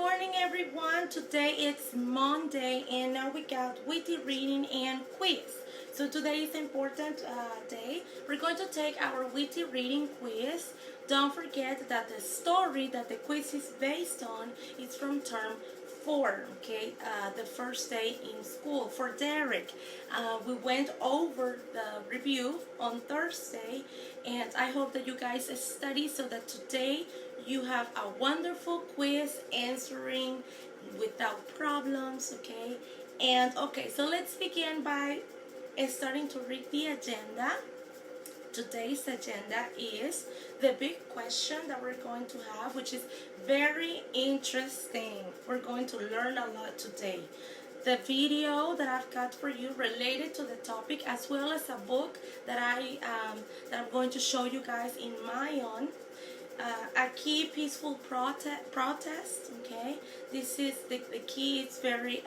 morning, everyone. Today it's Monday, and now we got Witty reading and quiz. So today is an important day. We're going to take our Witty reading quiz. Don't forget that the story that the quiz is based on is from term 4, okay, the first day in school. For Derek, we went over the review on Thursday, and I hope that you guys study so that today you have a wonderful quiz answering without problems, okay? And okay, so let's begin by starting to read the agenda. Today's agenda is the big question that we're going to have, which is very interesting. We're going to learn a lot today. The video that I've got for you related to the topic, as well as a book that I'm going to show you guys in my own. A key peaceful protest. Okay, this is the key. It's very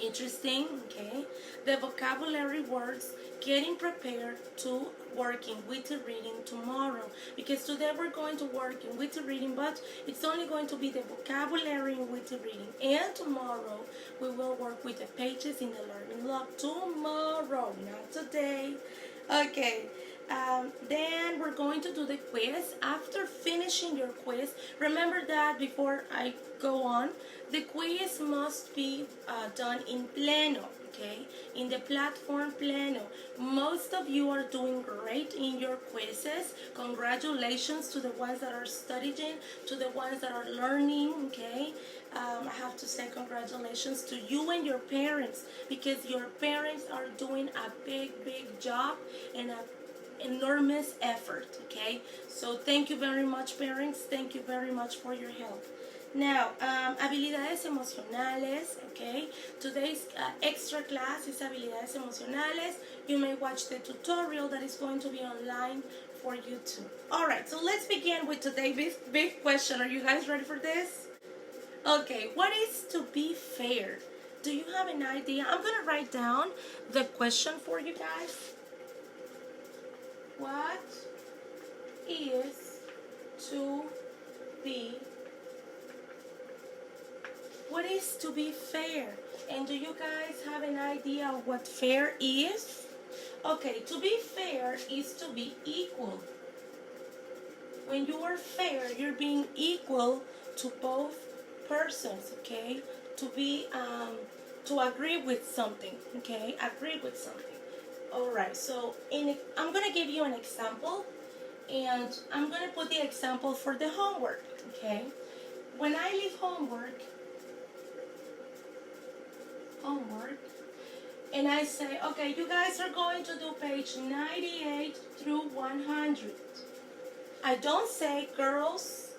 interesting. Okay, the vocabulary words, getting prepared to work in Witty reading tomorrow, because today we're going to work in Witty reading, but it's only going to be the vocabulary in Witty reading, and tomorrow we will work with the pages in the learning log. Tomorrow, not today. Okay. Then we're going to do the quiz. After finishing your quiz, remember that before I go on, the quiz must be done in pleno, okay? In the platform pleno. Most of you are doing great in your quizzes. Congratulations to the ones that are studying, to the ones that are learning, okay? I have to say congratulations to you and your parents, because your parents are doing a big job and a enormous effort, okay? So thank you very much, parents. Thank you very much for your help. Now, habilidades emocionales, okay? Today's extra class is habilidades emocionales. You may watch the tutorial that is going to be online for you too. All right, so let's begin with today's big question. Are you guys ready for this? Okay, what is to be fair? Do you have an idea? I'm gonna write down the question for you guys. What is to be fair? And do you guys have an idea of what fair is? Okay, to be fair is to be equal. When you are fair, you're being equal to both persons, okay? To be to agree with something, okay? Agree with something. Alright, so I'm going to give you an example, and I'm going to put the example for the homework, okay? When I leave homework, and I say, okay, you guys are going to do page 98 through 100. I don't say, girls,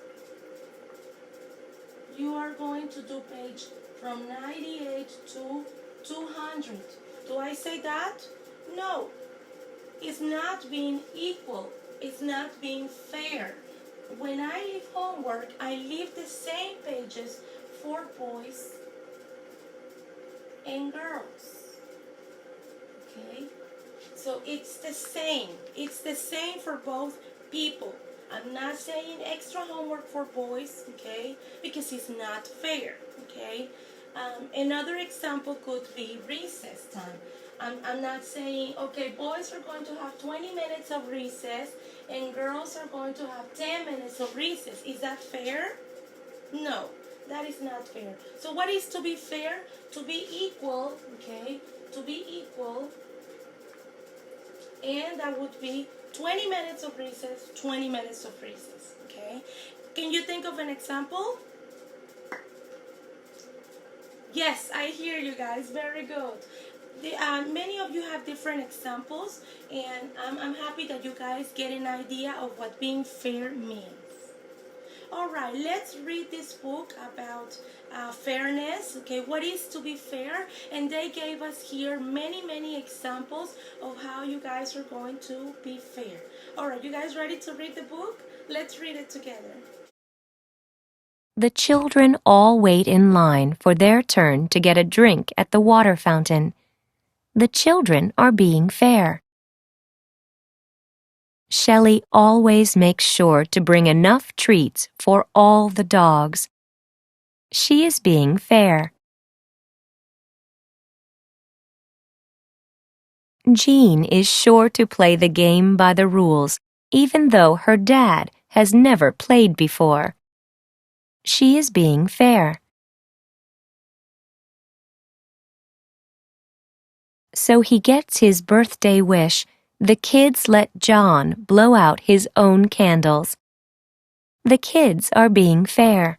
you are going to do page from 98 to 200. Do I say that? No, it's not being equal. It's not being fair. When I leave homework, I leave the same pages for boys and girls. Okay? So it's the same. It's the same for both people. I'm not saying extra homework for boys, okay? Because it's not fair, okay? Another example could be recess time. I'm not saying, okay, boys are going to have 20 minutes of recess and girls are going to have 10 minutes of recess. Is that fair? No, that is not fair. So what is to be fair? To be equal, okay? To be equal, and that would be 20 minutes of recess, 20 minutes of recess, okay? Can you think of an example? Yes, I hear you guys. Very good. Many of you have different examples, and I'm happy that you guys get an idea of what being fair means. Alright, let's read this book about fairness, okay, what is to be fair, and they gave us here many examples of how you guys are going to be fair. Alright, you guys ready to read the book? Let's read it together. The children all wait in line for their turn to get a drink at the water fountain. The children are being fair. Shelley always makes sure to bring enough treats for all the dogs. She is being fair. Jean is sure to play the game by the rules, even though her dad has never played before. She is being fair. So he gets his birthday wish. The kids let John blow out his own candles. The kids are being fair.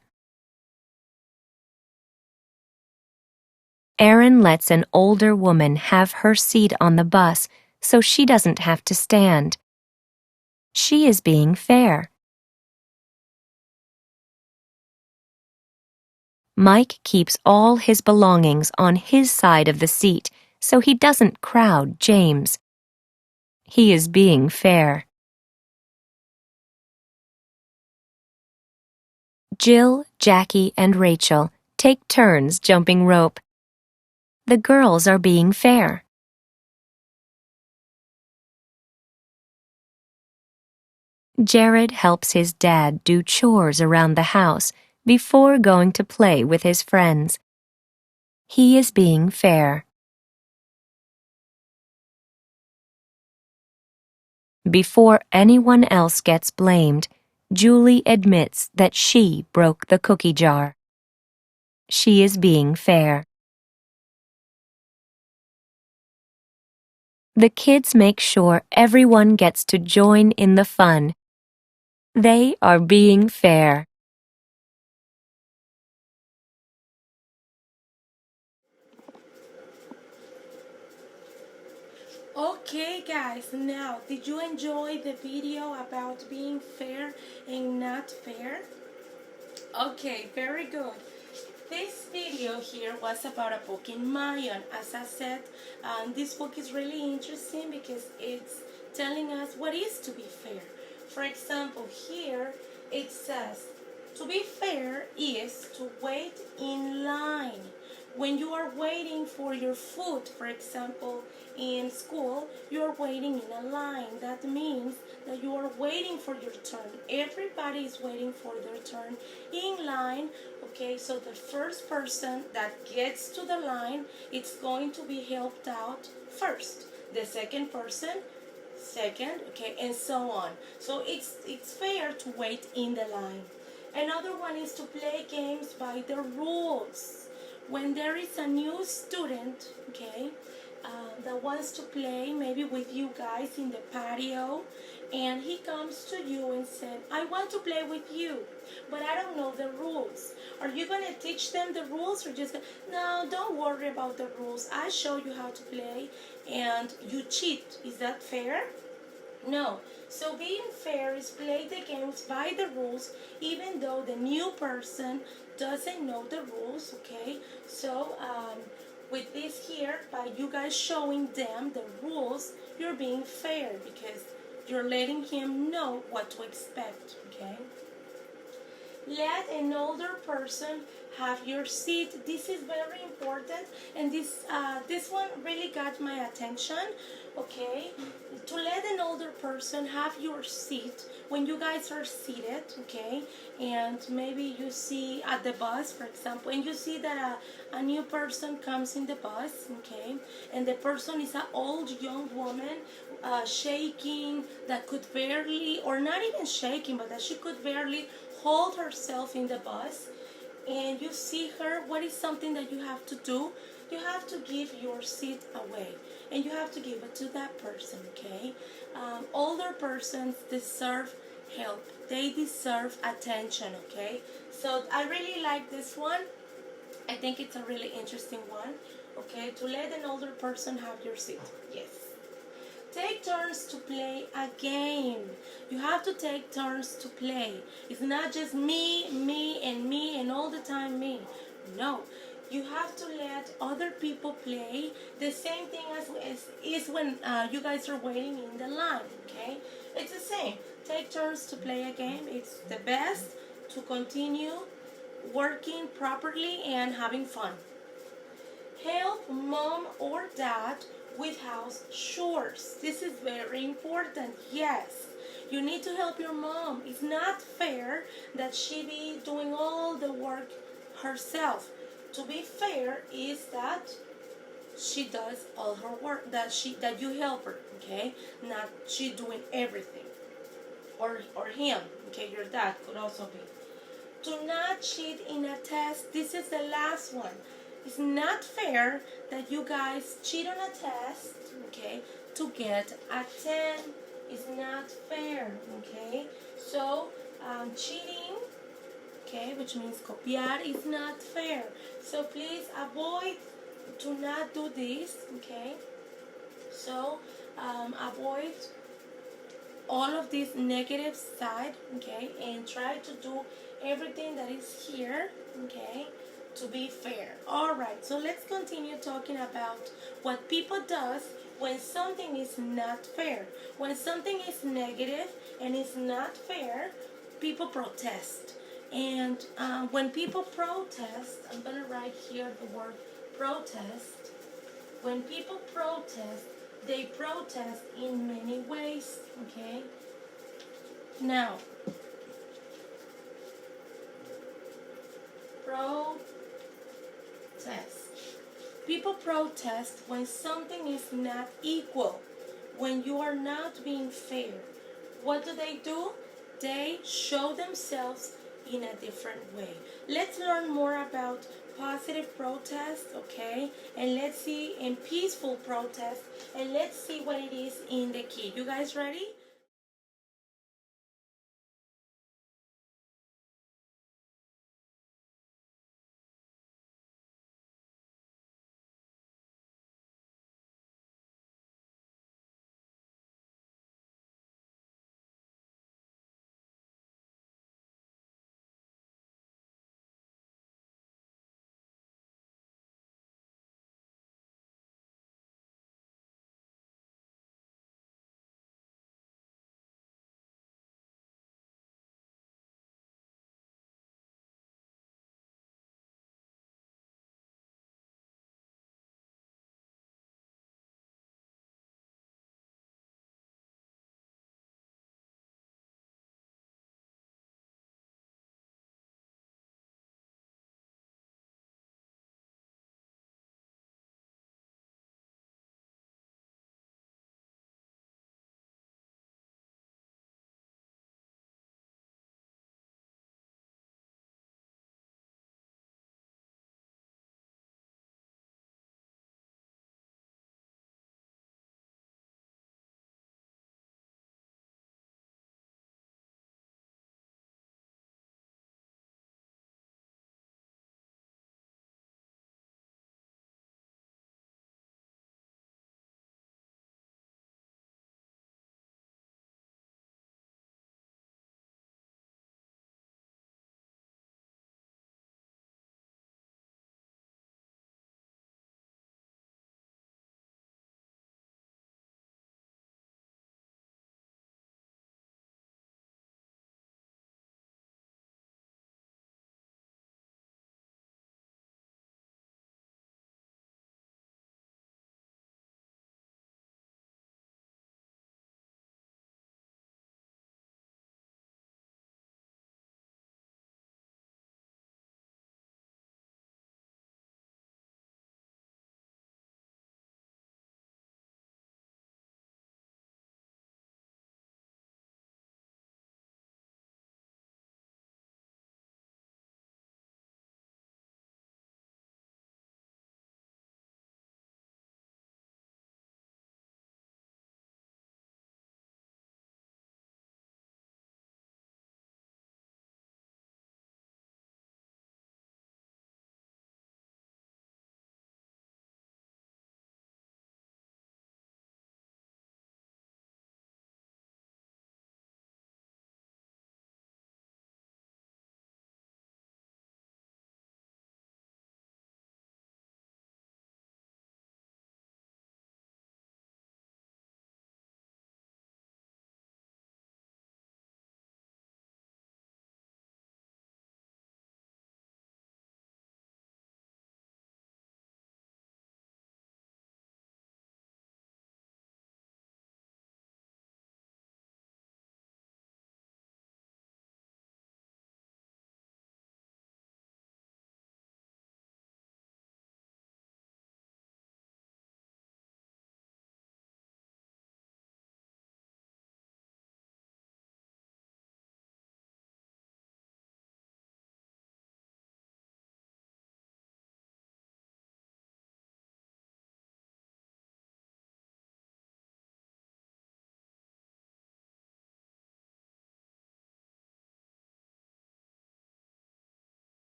Erin lets an older woman have her seat on the bus so she doesn't have to stand. She is being fair. Mike keeps all his belongings on his side of the seat so he doesn't crowd James. He is being fair. Jill, Jackie, and Rachel take turns jumping rope. The girls are being fair. Jared helps his dad do chores around the house before going to play with his friends. He is being fair. Before anyone else gets blamed, Julie admits that she broke the cookie jar. She is being fair. The kids make sure everyone gets to join in the fun. They are being fair. Okay guys, now did you enjoy the video about being fair and not fair? Okay, very good. This video here was about a book in Mayan. As I said, this book is really interesting because it's telling us what is to be fair. For example, here it says, to be fair is to wait in line. When you are waiting for your food, for example, in school, you are waiting in a line. That means that you are waiting for your turn. Everybody is waiting for their turn in line. Okay, so the first person that gets to the line, it's going to be helped out first. The second person, second, okay, and so on. So it's fair to wait in the line. Another one is to play games by the rules. When there is a new student, okay, that wants to play maybe with you guys in the patio, and he comes to you and said, I want to play with you, but I don't know the rules. Are you going to teach them the rules, or just, no, don't worry about the rules. I show you how to play and you cheat. Is that fair? No. So being fair is play the games by the rules, even though the new person doesn't know the rules, okay? So with this here, by you guys showing them the rules, you're being fair because you're letting him know what to expect, okay? Let an older person have your seat. This is very important, and this one really got my attention. Okay, to let an older person have your seat when you guys are seated. Okay, and maybe you see at the bus, for example, and you see that a new person comes in the bus. Okay, and the person is an old young woman, shaking, that could barely, or not even shaking, but that she could barely hold herself in the bus, and you see her, what is something that you have to do? You have to give your seat away, and you have to give it to that person, okay? Older persons deserve help. They deserve attention, okay? So I really like this one. I think it's a really interesting one, okay? To let an older person have your seat, yes. Take turns to play a game. You have to take turns to play. It's not just me, and all the time me. No. You have to let other people play. The same thing as is when you guys are waiting in the line, okay? It's the same. Take turns to play a game. It's the best to continue working properly and having fun. Help mom or dad with house chores. This is very important. Yes, you need to help your mom. It's not fair that she be doing all the work herself. To be fair is that she does all her work, that you help her, okay? Not she doing everything. Or him, okay, your dad could also be. Do not cheat in a test. This is the last one. It's not fair that you guys cheat on a test, okay, to get a 10. It's not fair, okay? So, cheating, okay, which means copiar, is not fair. So please avoid, do not do this, okay? So, avoid all of this negative side, okay, and try to do everything that is here, okay, to be fair. All right, so let's continue talking about what people does when something is not fair. When something is negative and it's not fair, people protest. And when people protest, I'm gonna write here the word protest. When people protest, they protest in many ways, okay? Now, protest. People protest when something is not equal, when you are not being fair. What do? They show themselves in a different way. Let's learn more about positive protest, okay? And let's see in peaceful protest, and let's see what it is in the key. You guys ready?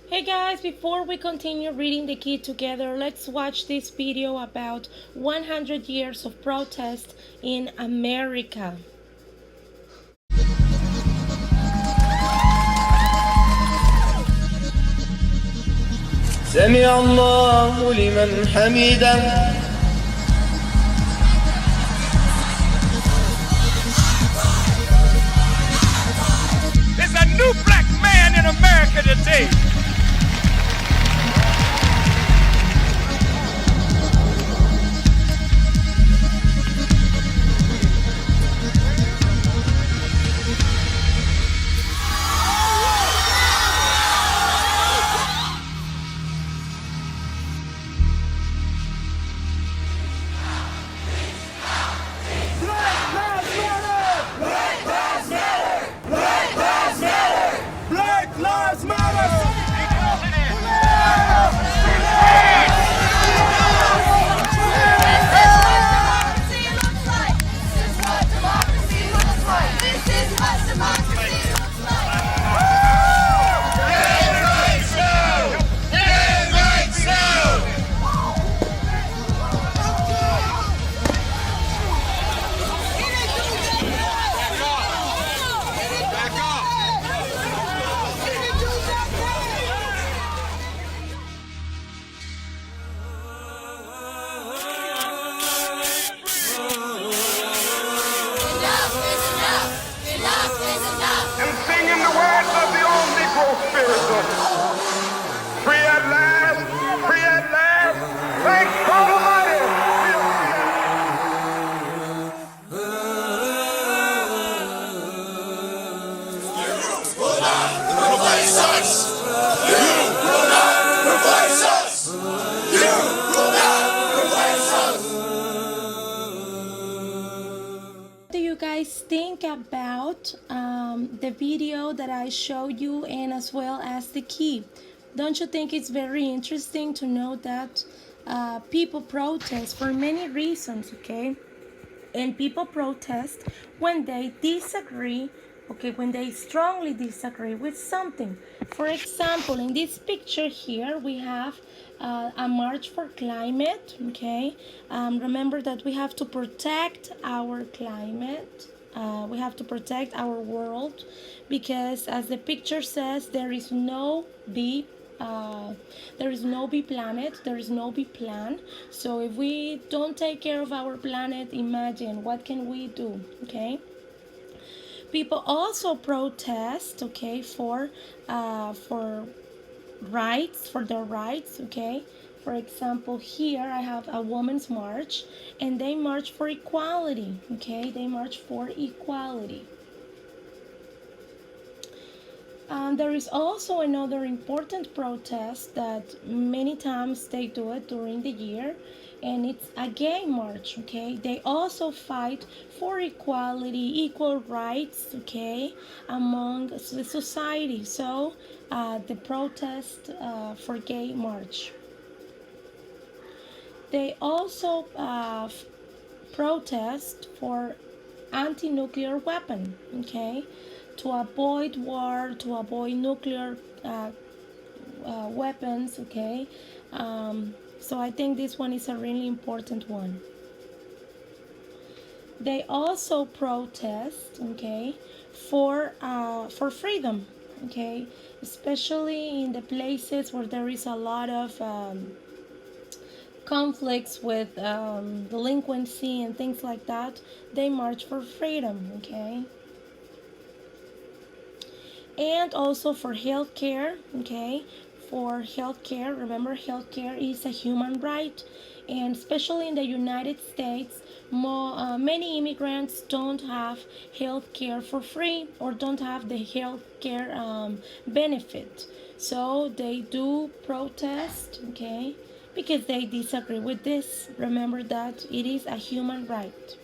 Hey guys, before we continue reading the key together, let's watch this video about 100 years of protest in America. سمع الله لمن حمده. There's a new black man in America today. And singing the words of the old Negro spiritual. Free at last, free at last. Thanks God Almighty. Replace us! You will not replace us! You will not replace us! What do you guys think about the video that I showed you, and as well as the key? Don't you think it's very interesting to know that people protest for many reasons, okay? And people protest when they disagree, okay, when they strongly disagree with something. For example, in this picture here, we have a march for climate, okay? Remember that we have to protect our climate. We have to protect our world, because as the picture says, there is no B planet, there is no B plan. So if we don't take care of our planet, imagine what can we do, okay? People also protest, okay, for rights, for their rights, okay? For example, here I have a women's march, and they march for equality, okay? They march for equality. There is also another important protest that many times they do it during the year, and it's a gay march, okay? They also fight for equality, equal rights, okay, among the society. So the protest for gay march. They also protest for anti-nuclear weapon, okay, to avoid war, to avoid nuclear weapons, okay. So I think this one is a really important one. They also protest, okay, for freedom, okay, especially in the places where there is a lot of conflicts with delinquency and things like that. They march for freedom, okay. And also for healthcare, okay, for healthcare. Remember, healthcare is a human right, and especially in the United States, many immigrants don't have healthcare for free, or don't have the healthcare benefit. So they do protest, okay, because they disagree with this. Remember that it is a human right.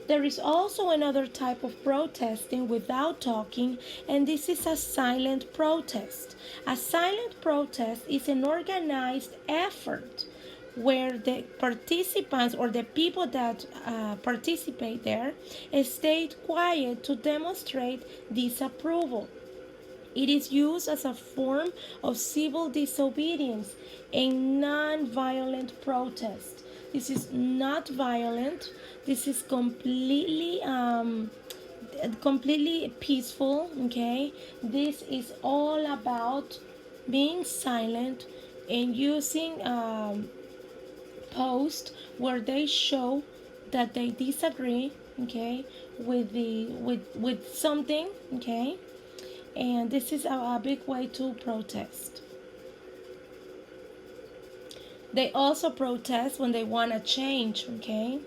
There is also another type of protesting without talking, and this is a silent protest. A silent protest is an organized effort where the participants, or the people that participate there, stayed quiet to demonstrate disapproval. It is used as a form of civil disobedience, a non-violent protest. This is not violent. This is completely peaceful. Okay, this is all about being silent and using posts where they show that they disagree, okay, with something, okay, and this is a big way to protest. They also protest when they want to change, okay.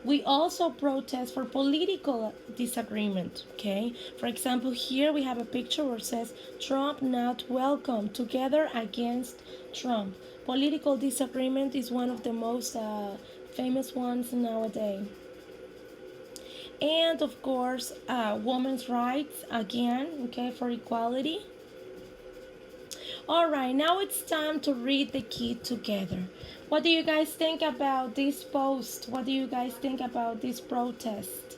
We also protest for political disagreement, okay. For example, here we have a picture where it says Trump not welcome, together against Trump. Political disagreement is one of the most famous ones nowadays. And of course, women's rights again, okay, for equality. All right, now it's time to read the key together. What do you guys think about this post? What do you guys think about this protest?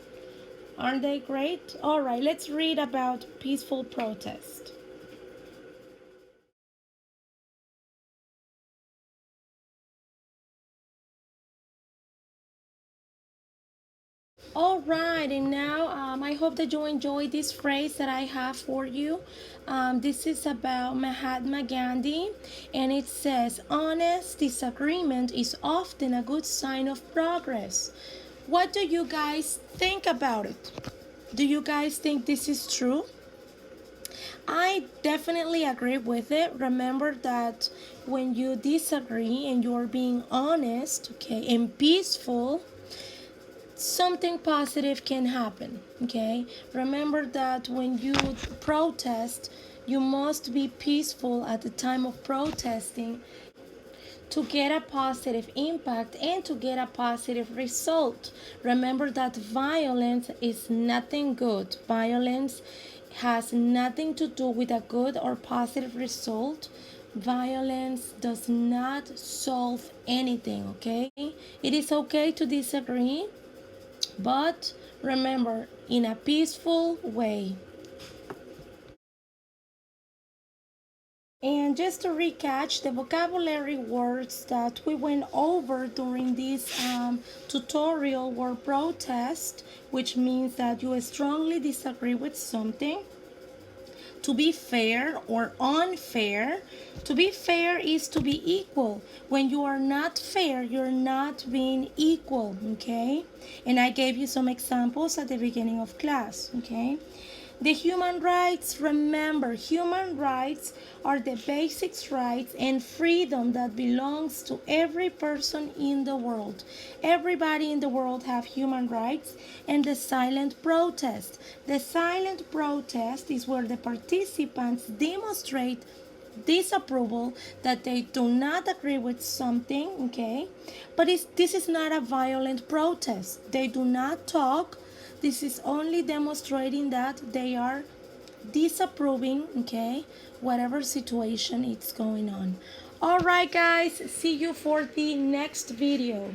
Aren't they great? All right, let's read about peaceful protest. All right, and now I hope that you enjoyed this phrase that I have for you. This is about Mahatma Gandhi, and it says, honest disagreement is often a good sign of progress. What do you guys think about it? Do you guys think this is true? I definitely agree with it. Remember that when you disagree and you're being honest, okay, and peaceful, something positive can happen, okay. Remember that when you protest, you must be peaceful at the time of protesting to get a positive impact and to get a positive result. Remember that violence is nothing good. Violence has nothing to do with a good or positive result. Violence does not solve anything, okay. It is okay to disagree, but remember, in a peaceful way. And just to recap, the vocabulary words that we went over during this tutorial were protest, which means that you strongly disagree with something. To be fair or unfair. To be fair is to be equal. When you are not fair, you're not being equal, okay? And I gave you some examples at the beginning of class, okay? The human rights, remember, human rights are the basic rights and freedom that belongs to every person in the world. Everybody in the world have human rights. And the silent protest. The silent protest is where the participants demonstrate disapproval, that they do not agree with something, okay? But this is not a violent protest. They do not talk. This is only demonstrating that they are disapproving, okay, whatever situation it's going on. All right, guys, see you for the next video.